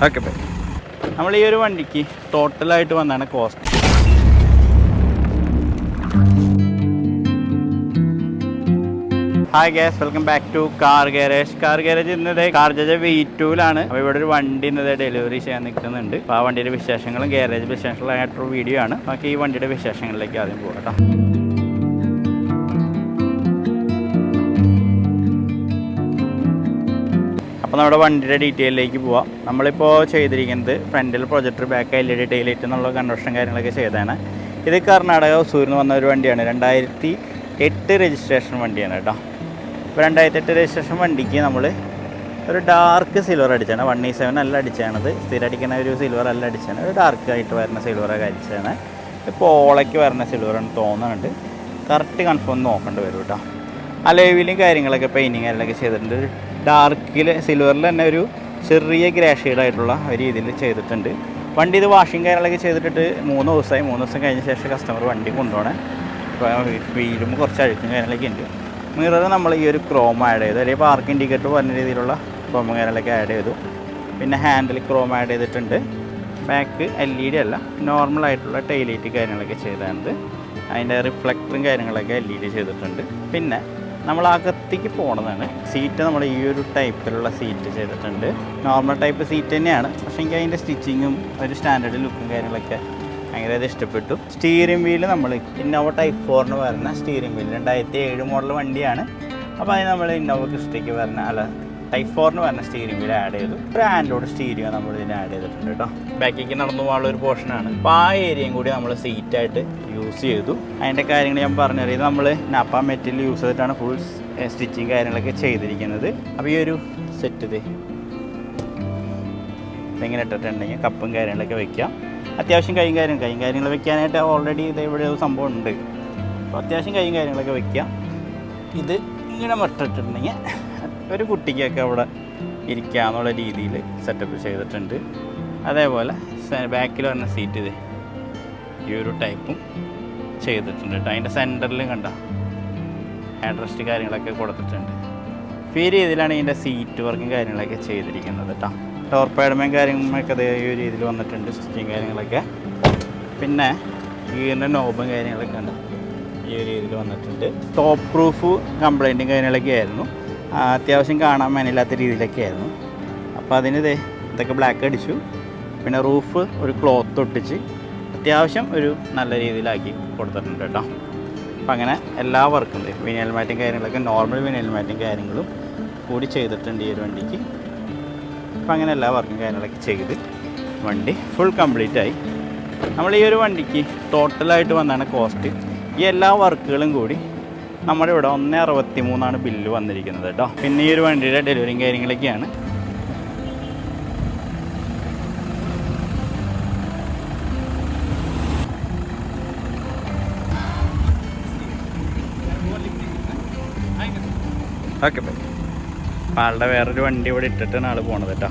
Okay bye. നമ്മൾ ഈ ഒരു വണ്ടിക്ക് ടോട്ടലായിട്ട് വന്നാണ് cost. Hi guys, welcome back to car garage. Car garage ഇന്നത് CarJJ V2ലാണ്. അപ്പോൾ ഇവിടെ ഒരു വണ്ടി ഇന്നത് ഡെലിവറി ചെയ്യാൻ നിൽക്കുന്നുണ്ട്. അപ്പോൾ ആ വണ്ടിയുടെ വിശേഷങ്ങളും ഗാരേജ് വിശേഷങ്ങളായിട്ടുള്ള വീഡിയോ ആണ്. ബാക്കി ഈ വണ്ടിയുടെ വിശേഷങ്ങളിലേക്ക് ആദ്യം പോകാം കേട്ടോ. അപ്പോൾ നമ്മുടെ വണ്ടിയുടെ ഡീറ്റെയിലേക്ക് പോവാം. നമ്മളിപ്പോൾ ചെയ്തിരിക്കുന്നത് ഫ്രണ്ടിൽ പ്രൊജക്ടർ, ബാക്ക് LED ടൈലൈറ്റ് എന്നുള്ള കൺവെർഷൻ കാര്യങ്ങളൊക്കെ ചെയ്തതാണ്. ഇത് കർണാടക ഹൊസൂരിൽ നിന്ന് വന്ന ഒരു വണ്ടിയാണ്. 2008 രജിസ്ട്രേഷൻ വണ്ടിയാണ് കേട്ടോ. ഇപ്പോൾ 2008 രജിസ്ട്രേഷൻ വണ്ടിക്ക് നമ്മൾ ഒരു ഡാർക്ക് സിൽവർ അടിച്ചാണ്. 1E7 അല്ല അടിച്ചാണത്. സ്ഥിരം അടിക്കുന്ന ഒരു സിൽവർ അല്ല അടിച്ചാണ്. ഒരു ഡാർക്ക് ആയിട്ട് വരുന്ന സിൽവറൊക്കെ അടിച്ചാണ്. ഇപ്പോൾ ഓളയ്ക്ക് വരുന്ന സിൽവറാണ് തോന്നുന്നുണ്ട്. കറക്റ്റ് കൺഫേം നോക്കേണ്ടി വരും കേട്ടോ. അലോയിലും കാര്യങ്ങളൊക്കെ പെയിൻറ്റിങ് കാര്യങ്ങളൊക്കെ ചെയ്തിട്ടുണ്ട്. ഡാർക്കിൽ സിൽവറിൽ തന്നെ ഒരു ചെറിയ ഗ്രേ ഷെയ്ഡായിട്ടുള്ള ഒരു രീതിയിൽ ചെയ്തിട്ടുണ്ട്. വണ്ടി ഇത് വാഷിംഗ് കാര്യങ്ങളൊക്കെ ചെയ്തിട്ട് 3 ദിവസമായി. 3 ദിവസം കഴിഞ്ഞ ശേഷം കസ്റ്റമർ വണ്ടി കൊണ്ടുപോകണേ. ഇപ്പോൾ വീലും കുറച്ച് അഴുക്കും കാര്യങ്ങളൊക്കെ ഉണ്ട്. മിറർ നമ്മൾ ഈ ഒരു ക്രോം ആഡ് ചെയ്തു, അല്ലെങ്കിൽ പാർക്ക് ഇൻഡിക്കേറ്റർ പറഞ്ഞ രീതിയിലുള്ള ക്രോം കാര്യങ്ങളൊക്കെ ആഡ് ചെയ്തു. പിന്നെ ഹാൻഡിൽ ക്രോം ആഡ് ചെയ്തിട്ടുണ്ട്. ബാക്ക് LED അല്ല, നോർമലായിട്ടുള്ള ടൈലൈറ്റ് കാര്യങ്ങളൊക്കെ ചെയ്താണ്ട് അതിൻ്റെ റിഫ്ലക്ടറും കാര്യങ്ങളൊക്കെ LED ചെയ്തിട്ടുണ്ട്. പിന്നെ നമ്മൾ അകത്തേക്ക് പോകണതാണ്. സീറ്റ് നമ്മൾ ഈ ഒരു ടൈപ്പിലുള്ള സീറ്റ് ചെയ്തിട്ടുണ്ട്. നോർമൽ ടൈപ്പ് സീറ്റ് തന്നെയാണ്, പക്ഷേ എനിക്ക് അതിൻ്റെ സ്റ്റിച്ചിങ്ങും ഒരു സ്റ്റാൻഡേർഡ് ലുക്കും കാര്യങ്ങളൊക്കെ ഭയങ്കര ഇഷ്ടപ്പെട്ടു. സ്റ്റിയറിംഗ് വീല് നമ്മൾ ഇന്നോവ ടൈപ്പ് 4 വരുന്ന സ്റ്റിയറിംഗ് വീല് 2007 മോഡൽ വണ്ടിയാണ്. അപ്പോൾ അതിന് നമ്മൾ ഇന്നോവ ക്രിസ്റ്റയ്ക്ക് വരുന്ന ടൈപ്പ് 4 വരുന്ന സ്റ്റിയറിംഗ് വീൽ ആഡ് ചെയ്തു. ഒരു ആൻഡ്രോയിഡ് സ്റ്റീരിയോ നമ്മൾ ഇതിന് ആഡ് ചെയ്തിട്ടുണ്ട് കേട്ടോ. ബാക്കിലേക്ക് നടന്നു പോകാനുള്ള ഒരു പോർഷനാണ്. അപ്പോൾ ആ ഏരിയയും കൂടി നമ്മൾ സീറ്റായിട്ട് യൂസ് ചെയ്തു. അതിൻ്റെ കാര്യങ്ങൾ ഞാൻ പറഞ്ഞറിയത് നമ്മൾ നപ്പ മെറ്റീരിയൽ യൂസ് ചെയ്തിട്ടാണ് ഫുൾ സ്റ്റിച്ചിങ് കാര്യങ്ങളൊക്കെ ചെയ്തിരിക്കുന്നത്. അപ്പോൾ ഈ ഒരു സെറ്റ് ഇതെങ്ങനെ ഇട്ടിട്ടുണ്ടെങ്കിൽ കപ്പും കാര്യങ്ങളൊക്കെ വെക്കാം. അത്യാവശ്യം കൈയും കാര്യങ്ങൾ വെക്കാനായിട്ട് ഓൾറെഡി ഇത് ഇവിടെ ഒരു സംഭവം ഉണ്ട്. അപ്പോൾ അത്യാവശ്യം കൈയും കാര്യങ്ങളൊക്കെ വെക്കാം. ഇത് ഇങ്ങനെ മട്ടിട്ടുണ്ടെങ്കിൽ ഒരു കുട്ടിക്കൊക്കെ അവിടെ ഇരിക്കാന്നുള്ള രീതിയിൽ സെറ്റപ്പ് ചെയ്തിട്ടുണ്ട്. അതേപോലെ ബാക്കിൽ വരുന്ന സീറ്റ് ഇത് ഈ ഒരു ടൈപ്പും ചെയ്തിട്ടുണ്ട് കേട്ടോ. അതിൻ്റെ സെൻറ്ററിൽ കണ്ട ഹാൻഡ് റെസ്റ്റ് കാര്യങ്ങളൊക്കെ കൊടുത്തിട്ടുണ്ട്. ഈ രീതിയിലാണ് ഇതിൻ്റെ സീറ്റ് വർക്കും കാര്യങ്ങളൊക്കെ ചെയ്തിരിക്കുന്നത് കേട്ടോ. ഡോർ പാഡും കാര്യങ്ങളൊക്കെ അതേ ഈ രീതിയിൽ വന്നിട്ടുണ്ട്, സ്റ്റിച്ചിങ് കാര്യങ്ങളൊക്കെ. പിന്നെ ഗിയറിൻ്റെ നോബും കാര്യങ്ങളൊക്കെ ഉണ്ട് ഈ ഒരു രീതിയിൽ വന്നിട്ടുണ്ട്. ടോപ്പ് പ്രൂഫ് കംപ്ലൈൻറ്റും കാര്യങ്ങളൊക്കെ ആയിരുന്നു. അത്യാവശ്യം കാണാൻ മേനില്ലാത്ത രീതിയിലൊക്കെ ആയിരുന്നു. അപ്പോൾ അതിന് ഇതൊക്കെ ബ്ലാക്ക് അടിച്ചു. പിന്നെ റൂഫ് ഒരു ക്ലോത്ത് ഒട്ടിച്ച് അത്യാവശ്യം ഒരു നല്ല രീതിയിലാക്കി കൊടുത്തിട്ടുണ്ട് കേട്ടോ. അപ്പം അങ്ങനെ എല്ലാ വർക്കും വിനയൽ മാറ്റും കാര്യങ്ങളൊക്കെ നോർമൽ വിനയൽ മാറ്റും കാര്യങ്ങളും കൂടി ചെയ്തിട്ടുണ്ട് ഈ ഒരു വണ്ടിക്ക്. അപ്പം അങ്ങനെ എല്ലാ വർക്കും കാര്യങ്ങളൊക്കെ ചെയ്ത് വണ്ടി ഫുൾ കംപ്ലീറ്റ് ആയി. നമ്മൾ ഈ ഒരു വണ്ടിക്ക് ടോട്ടലായിട്ട് വന്നാണ് കോസ്റ്റ്. ഈ എല്ലാ വർക്കുകളും കൂടി നമ്മുടെ ഇവിടെ 163 ബില്ല് വന്നിരിക്കുന്നത് കേട്ടോ. പിന്നെ ഈ ഒരു വണ്ടിയുടെ ഡെലിവറിയും കാര്യങ്ങളൊക്കെയാണ്. Okay bye. അപ്പോൾ ആളുടെ വേറൊരു വണ്ടി ഇവിടെ ഇട്ടിട്ടാണ് ആൾ പോണത് കേട്ടോ.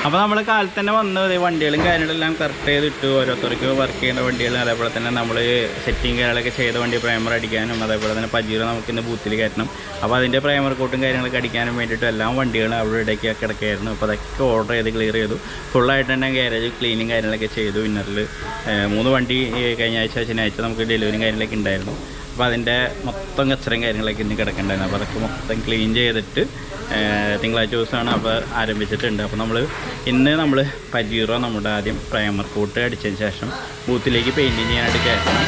അപ്പോൾ നമ്മൾ കാലത്ത് തന്നെ വന്ന് വണ്ടികളും കാര്യങ്ങളെല്ലാം കറക്റ്റ് ചെയ്തിട്ട് ഓരോരുത്തർക്ക് വർക്ക് ചെയ്യുന്ന വണ്ടികളും അതേപോലെ തന്നെ നമ്മൾ സെറ്റിങ് കാര്യങ്ങളൊക്കെ ചെയ്ത വണ്ടി പ്രൈമർ അടിക്കാനും അതേപോലെ തന്നെ പജീറോ നമുക്കിന്ന് ബൂത്തിൽ കയറ്റണം. അപ്പോൾ അതിൻ്റെ പ്രൈമർ കോട്ടും കാര്യങ്ങളൊക്കെ അടിക്കാനും വേണ്ടിയിട്ട് എല്ലാം വണ്ടികളും അവിടെ ഇടയ്ക്ക് കിടക്കുകയായിരുന്നു. അപ്പോൾ അതൊക്കെ ഓർഡർ ചെയ്ത് ക്ലിയർ ചെയ്തു. ഫുള്ളായിട്ട് തന്നെ ഗാരേജ് ക്ലീനിങ് കാര്യങ്ങളൊക്കെ ചെയ്തു. ഇന്നറിൽ 3 വണ്ടി കഴിഞ്ഞ ആഴ്ച ശനിയാഴ്ച നമുക്ക് ഡെലിവറിയും കാര്യങ്ങളൊക്കെ ഉണ്ടായിരുന്നു. അപ്പോൾ അതിൻ്റെ മൊത്തം കച്ചറയും കാര്യങ്ങളൊക്കെ ഇന്ന് കിടക്കേണ്ടതായിരുന്നു. അപ്പോൾ അതൊക്കെ മൊത്തം ക്ലീൻ ചെയ്തിട്ട് തിങ്കളാഴ്ച ദിവസമാണ് അപ്പോൾ ആരംഭിച്ചിട്ടുണ്ട്. അപ്പോൾ നമ്മൾ പജീറോ നമ്മുടെ ആദ്യം പ്രൈമർ കോട്ട് അടിച്ചതിന് ശേഷം ബൂത്തിലേക്ക് പെയിൻറ്റിങ് ചെയ്യാനായിട്ട് കയറ്റണം.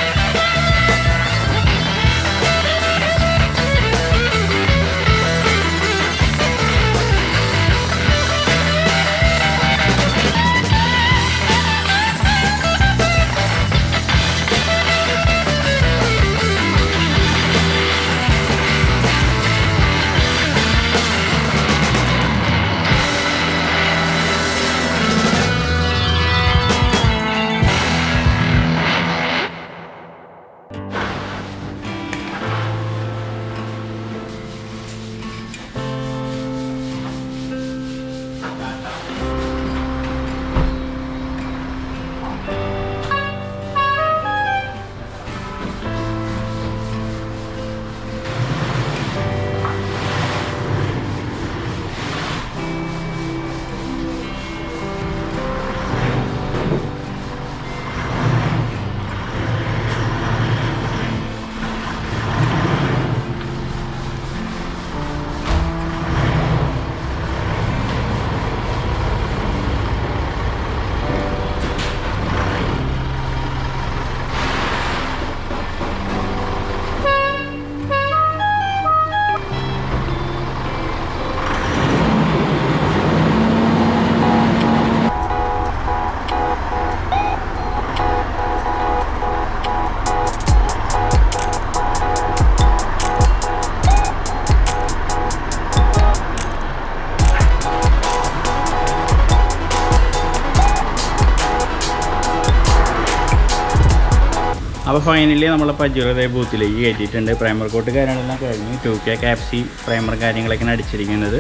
അപ്പോൾ ഫൈനലി നമ്മൾ പജീറോ ബൂത്തിലേക്ക് കയറ്റിയിട്ടുണ്ട്. പ്രൈമർ കോട്ട് കാര്യങ്ങളെല്ലാം കഴിഞ്ഞു. 2K ക്യാപ്സി പ്രൈമർ കാര്യങ്ങളൊക്കെയാണ് അടിച്ചിരിക്കുന്നത്.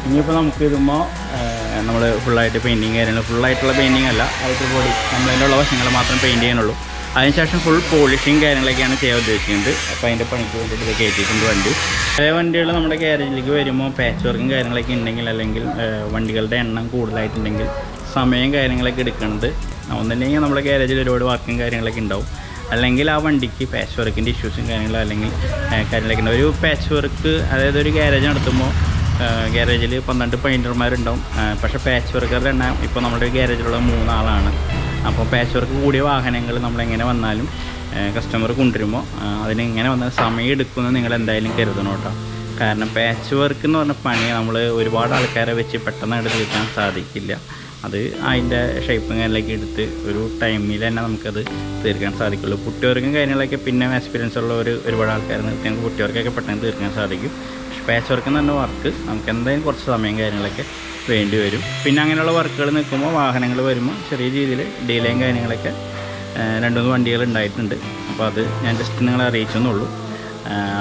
ഇനിയിപ്പോൾ നമുക്ക് ഇതുമ്പോൾ നമ്മൾ ഫുള്ളായിട്ട് പെയിൻറ്റിങ് കാര്യങ്ങൾ ഫുള്ളായിട്ടുള്ള പെയിൻറ്റിങ് അല്ല, ഔട്ടർ ബോഡി നമ്മളതിലുള്ള വശങ്ങൾ മാത്രം പെയിൻറ്റ് ചെയ്യാനുള്ളൂ. അതിനുശേഷം ഫുൾ പോളിഷിങ് കാര്യങ്ങളൊക്കെയാണ് ചെയ്യാൻ ഉദ്ദേശിക്കുന്നത്. അപ്പോൾ അതിൻ്റെ പണിക്ക് വേണ്ടിയിട്ട് ഇത് കയറ്റിയിട്ടുണ്ട് വണ്ടി. പഴയ വണ്ടികൾ നമ്മുടെ ഗ്യാരേജിലേക്ക് വരുമ്പോൾ പാച്ച് വർക്കും കാര്യങ്ങളൊക്കെ ഉണ്ടെങ്കിൽ, അല്ലെങ്കിൽ വണ്ടികളുടെ എണ്ണം കൂടുതലായിട്ടുണ്ടെങ്കിൽ സമയം കാര്യങ്ങളൊക്കെ എടുക്കുന്നത് ഒന്നുമില്ലെങ്കിൽ നമ്മുടെ ഗ്യാരേജിൽ ഒരുപാട് വർക്കും കാര്യങ്ങളൊക്കെ ഉണ്ടാവും. അല്ലെങ്കിൽ ആ വണ്ടിക്ക് പാച്ച് വർക്കിൻ്റെ ഇഷ്യൂസും കാര്യങ്ങളും അല്ലെങ്കിൽ കാര്യങ്ങളൊക്കെ ഉണ്ടാവും. ഒരു പാച്ച് വർക്ക്, അതായത് ഒരു ഗ്യാരേജ് നടത്തുമ്പോൾ ഗ്യാരേജിൽ 12 പെയിൻറ്റർമാരുണ്ടാവും. പക്ഷേ പാച്ച് വർക്കറുടെ എണ്ണം ഇപ്പോൾ നമ്മുടെ ഗ്യാരേജിലുള്ള 3 ആളാണ്. അപ്പോൾ പാച്ച് വർക്ക് കൂടിയ വാഹനങ്ങൾ നമ്മളെങ്ങനെ വന്നാലും കസ്റ്റമർ കൊണ്ടുവരുമ്പോൾ അതിനെങ്ങനെ വന്നാൽ സമയം എടുക്കുമെന്ന് നിങ്ങൾ എന്തായാലും കരുതണം കേട്ടോ. കാരണം പാച്ച് വർക്ക് എന്ന് പറഞ്ഞ പണി നമ്മൾ ഒരുപാട് ആൾക്കാരെ വെച്ച് പെട്ടെന്ന് തീർക്കാൻ സാധിക്കില്ല. അത് അതിൻ്റെ ഷേപ്പും കാര്യങ്ങളൊക്കെ എടുത്ത് ഒരു ടൈമിൽ തന്നെ നമുക്കത് തീർക്കാൻ സാധിക്കുള്ളൂ. പുട്ടിവർക്കും കാര്യങ്ങളൊക്കെ പിന്നെ എക്സ്പീരിയൻസ് ഉള്ള ഒരുപാട് ആൾക്കാർ നിർത്തി നമുക്ക് പുട്ടിവർക്കൊക്കെ പെട്ടെന്ന് തീർക്കാൻ സാധിക്കും. പക്ഷേ പാച്ച് വർക്ക് എന്ന് പറഞ്ഞ വർക്ക് നമുക്ക് എന്തായാലും കുറച്ച് സമയം കാര്യങ്ങളൊക്കെ വേണ്ടി വരും. പിന്നെ അങ്ങനെയുള്ള വർക്കുകൾ നിൽക്കുമ്പോൾ വാഹനങ്ങൾ വരുമ്പോൾ ചെറിയ രീതിയിൽ ഡിലേയും കാര്യങ്ങളൊക്കെ 2-3 വണ്ടികൾ ഉണ്ടായിട്ടുണ്ട്. അപ്പോൾ അത് ഞാൻ ജസ്റ്റ് നിങ്ങളെ അറിയിച്ചെന്നുള്ളൂ.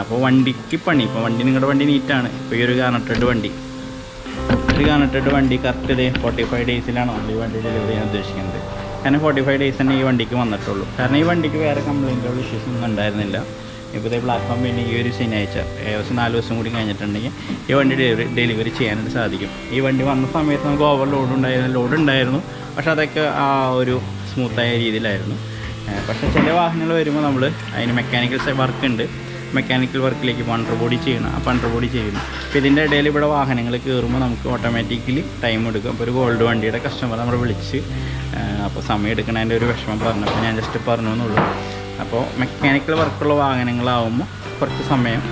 അപ്പോൾ വണ്ടിക്ക് പണി, ഇപ്പോൾ നിങ്ങളുടെ വണ്ടി നീറ്റാണ്. ഇപ്പോൾ ഈ ഒരു കാർണറ്റഡ് വണ്ടി കറക്റ്റ് 45 ഡേയ്സിലാണ് നമ്മൾ ഈ വണ്ടി ഡെലിവറി ചെയ്യാൻ ഉദ്ദേശിക്കുന്നത്. കാരണം 45 ഡേയ്സ് തന്നെ ഈ വണ്ടിക്ക് വന്നിട്ടുള്ളൂ. കാരണം ഈ വണ്ടിക്ക് വേറെ കംപ്ലയിൻറ്റുകൾ ഇഷ്യൂസ് ഒന്നും ഉണ്ടായിരുന്നില്ല. ഇപ്പോൾ പ്ലാറ്റ്ഫോം പിന്നെ ഈ ഒരു ശനിയാഴ്ച ഏകദേശം 4 ദിവസം കൂടി കഴിഞ്ഞിട്ടുണ്ടെങ്കിൽ ഈ വണ്ടി ഡെലിവറി ചെയ്യാനായിട്ട് സാധിക്കും. ഈ വണ്ടി വന്ന സമയത്ത് നമുക്ക് ഓവർ ലോഡ് ഉണ്ടായിരുന്നു. പക്ഷേ അതൊക്കെ ആ ഒരു സ്മൂത്തായ രീതിയിലായിരുന്നു. പക്ഷേ ചില വാഹനങ്ങൾ വരുമ്പോൾ നമ്മൾ അതിന് മെക്കാനിക്കൽ വർക്ക് ഉണ്ട്. മെക്കാനിക്കൽ വർക്കിലേക്ക് പണ്ടർ ബോഡി ചെയ്യണം. ആ പണ്ടർ ബോഡി ചെയ്യുന്നു. അപ്പോൾ ഇതിൻ്റെ ഇടയിൽ ഇവിടെ വാഹനങ്ങൾ കയറുമ്പോൾ നമുക്ക് ഓട്ടോമാറ്റിക്കലി ടൈം എടുക്കും. അപ്പോൾ ഒരു ഗോൾഡ് വണ്ടിയുടെ കസ്റ്റമർ നമ്മൾ വിളിച്ച് അപ്പോൾ സമയം എടുക്കണതിൻ്റെ ഒരു വിഷമം പറഞ്ഞപ്പോൾ ഞാൻ ജസ്റ്റ് പറഞ്ഞു എന്നുള്ളൂ. അപ്പോൾ മെക്കാനിക്കൽ വർക്കുള്ള വാഹനങ്ങളാവുമ്പോൾ കുറച്ച് സമയം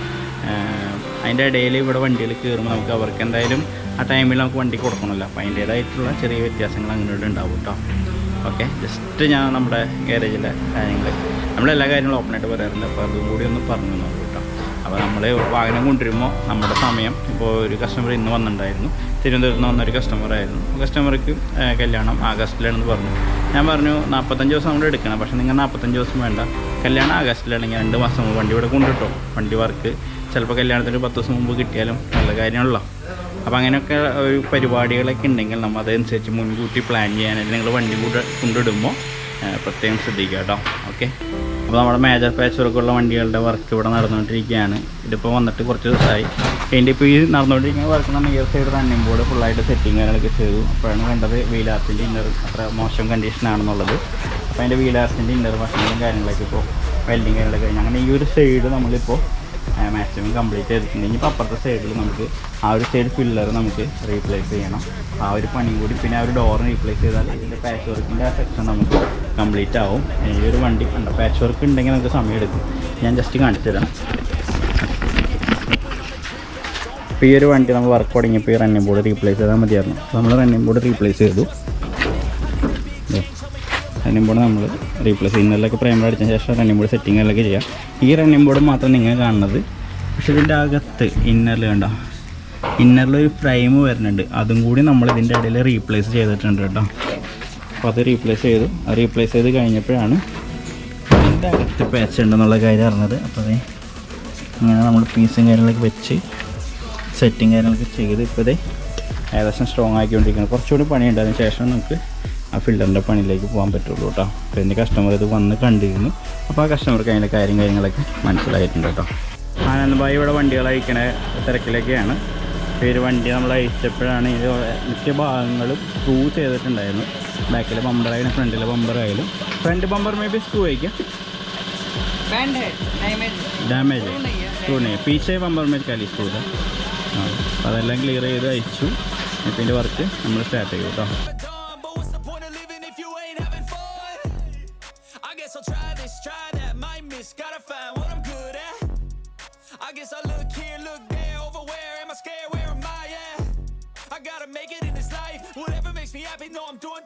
അതിൻ്റെ ഇടയിൽ ഇവിടെ വണ്ടികൾ കയറുമ്പോൾ നമുക്ക് അവർക്ക് എന്തായാലും ആ ടൈമിൽ നമുക്ക് വണ്ടി കൊടുക്കണമല്ലോ. അപ്പോൾ അതിൻ്റേതായിട്ടുള്ള ചെറിയ വ്യത്യാസങ്ങൾ അങ്ങനെ ഉണ്ടാവും കേട്ടോ. ഓക്കെ, ജസ്റ്റ് ഞാൻ നമ്മുടെ ഗാരേജിലെ കാര്യങ്ങൾ നമ്മളെല്ലാ കാര്യങ്ങളും ഓപ്പണായിട്ട് പറയാറുണ്ട്. അപ്പോൾ അതും കൂടി ഒന്ന് പറഞ്ഞു തന്നു കേട്ടോ. അപ്പോൾ നമ്മൾ വാഹനം കൊണ്ടുവരുമ്പോൾ നമ്മുടെ സമയം, ഇപ്പോൾ ഒരു കസ്റ്റമർ ഇന്ന് വന്നിട്ടുണ്ടായിരുന്നു, തിരുവനന്തപുരത്ത് നിന്ന് വന്നൊരു കസ്റ്റമറായിരുന്നു. കസ്റ്റമർക്ക് കല്യാണം ആഗസ്റ്റിലാണെന്ന് പറഞ്ഞു. ഞാൻ പറഞ്ഞു 45 ദിവസം നമ്മൾ എടുക്കണം, പക്ഷേ നിങ്ങൾ 45 ദിവസം വേണ്ട, കല്യാണം ആഗസ്റ്റിലാണെങ്കിൽ 2 മാസം മുമ്പ് വണ്ടി ഇവിടെ കൊണ്ടുകിട്ടോ. വണ്ടി വർക്ക് ചിലപ്പോൾ കല്യാണത്തിന് 10 ദിവസം മുമ്പ് കിട്ടിയാലും നല്ല കാര്യമാണല്ലോ. അപ്പോൾ അങ്ങനെയൊക്കെ ഒരു പരിപാടികളൊക്കെ ഉണ്ടെങ്കിൽ നമ്മൾ അതനുസരിച്ച് മുൻകൂട്ടി പ്ലാൻ ചെയ്യാനായിട്ട് നിങ്ങൾ വണ്ടി കൊണ്ടിടുമ്പോൾ പ്രത്യേകം ശ്രദ്ധിക്കുക കേട്ടോ. ഓക്കെ, അപ്പോൾ നമ്മുടെ മേജർ പാച്ച് വർക്കുള്ള വണ്ടികളുടെ വർക്ക് ഇവിടെ നടന്നുകൊണ്ടിരിക്കുകയാണ്. ഇതിപ്പോൾ വന്നിട്ട് കുറച്ച് ദിവസമായി. അതിൻ്റെ ഇപ്പോൾ ഈ നടന്നുകൊണ്ടിരിക്കുന്ന വർക്ക് നമ്മൾ ഇയർ സൈഡ് റണ്ണിംഗ് ബോർഡ് ഫുള്ളായിട്ട് സെറ്റിങ് കാര്യങ്ങളൊക്കെ ചെയ്തു. അപ്പോഴാണ് കണ്ടത് വീലാർസിൻ്റെ ഇന്നർ അത്ര മോശം കണ്ടീഷനാണെന്നുള്ളത്. അപ്പോൾ അതിൻ്റെ വീലാർസിൻ്റെ ഇന്നർ വശങ്ങളും കാര്യങ്ങളൊക്കെ ഇപ്പോൾ വെൽഡിങ് കാര്യങ്ങളൊക്കെ കഴിഞ്ഞ്. അങ്ങനെ ഈ ഒരു സൈഡ് നമ്മളിപ്പോൾ മാക്സിമം കംപ്ലീറ്റ് ചെയ്തിട്ടുണ്ടെങ്കിൽ ഇപ്പോൾ അപ്പുറത്തെ സൈഡിൽ നമുക്ക് ആ ഒരു സൈഡ് പില്ലർ നമുക്ക് റീപ്ലേസ് ചെയ്യണം. ആ ഒരു പണിയും കൂടി, പിന്നെ ആ ഒരു ഡോർ റീപ്ലേസ് ചെയ്താൽ ഇതിൻ്റെ പാച്ച് വർക്കിൻ്റെ ആ സെക്ഷൻ നമുക്ക് കംപ്ലീറ്റ് ആവും. ഈ ഒരു വണ്ടി കണ്ടോ, പാച്ച് വർക്ക് ഉണ്ടെങ്കിൽ നമുക്ക് സമയം എടുക്കും. ഞാൻ ജസ്റ്റ് കാണിച്ചു തരാം. ഇപ്പോൾ ഈ ഒരു വണ്ടി നമ്മൾ വർക്ക് തുടങ്ങിയപ്പോൾ ഈ റണ്ണിംഗ് ബോർഡ് റീപ്ലേസ് ചെയ്താൽ മതിയായിരുന്നു. നമ്മൾ റണ്ണിംഗ് ബോർഡ് റീപ്ലേസ് ചെയ്തു. റണ്ണിംഗ് ബോർഡ് നമ്മൾ റീപ്ലേസ് ഇന്നറിലൊക്കെ പ്രൈമർ അടിച്ചതിന് ശേഷം റണ്ണിംഗ് ബോർഡ് സെറ്റിങ്ങുകളൊക്കെ ചെയ്യാം. ഈ റണ്ണിംഗ് ബോർഡ് മാത്രം നിങ്ങൾ കാണുന്നത്. പക്ഷേ ഇതിൻ്റെ അകത്ത് ഇന്നറിൽ കണ്ടോ, ഇന്നറിലൊരു ഫ്രെയിം വരുന്നുണ്ട്. അതും കൂടി നമ്മൾ ഇതിൻ്റെ ഇടയിൽ റീപ്ലേസ് ചെയ്തിട്ടുണ്ട് കേട്ടോ. അപ്പോൾ അത് റീപ്ലേസ് ചെയ്തു. അത് റീപ്ലേസ് ചെയ്ത് കഴിഞ്ഞപ്പോഴാണ് ഇതിൻ്റെ അകത്ത് പാച്ച് ഉണ്ടെന്നുള്ള കാര്യം അറിഞ്ഞത്. അപ്പോൾ അത് ഇങ്ങനെ നമ്മൾ പീസും കാര്യങ്ങളൊക്കെ വെച്ച് സെറ്റിങ് കാര്യങ്ങളൊക്കെ ചെയ്ത് ഇപ്പോൾ ഇത് ഏകദേശം സ്ട്രോങ് ആക്കിക്കൊണ്ടിരിക്കുകയാണ്. കുറച്ചുകൂടി പണിയുണ്ട്. അതിന് ശേഷം നമുക്ക് ആ ഫിൽറ്ററിൻ്റെ പണിയിലേക്ക് പോകാൻ പറ്റുള്ളൂ കേട്ടോ. അപ്പോൾ എൻ്റെ കസ്റ്റമർ ഇത് വന്ന് കണ്ടിരുന്നു. അപ്പോൾ ആ കസ്റ്റമർക്ക് അതിൻ്റെ കാര്യങ്ങളൊക്കെ മനസ്സിലായിട്ടുണ്ട് കേട്ടോ. ആനന്ദഭായി ഇവിടെ വണ്ടികൾ അയക്കണ തിരക്കിലൊക്കെയാണ്. ഈ ഒരു വണ്ടി നമ്മൾ അയച്ചപ്പോഴാണ് ഇത് മിക്ക ഭാഗങ്ങളും സ്ക്രൂ ചെയ്തിട്ടുണ്ടായിരുന്നു. ബാക്കിലെ ബമ്പറായാലും ഫ്രണ്ടിലെ ബമ്പറായാലും. Front bumper maybe screw അയക്കാം, ഡാമേജ് സ്ക്രൂ നെയ്യാം. പീछे ബമ്പർ में खाली स्क्रू था. അപ്പോൾ അതെല്ലാം ക്ലിയർ ചെയ്ത് അയച്ചു. ഇപ്പോൾ ഇതിൻ്റെ വർക്ക് നമ്മൾ സ്റ്റാർട്ട് ചെയ്യും കേട്ടോ. I gotta make it in this life. Whatever makes me happy, no, I'm doing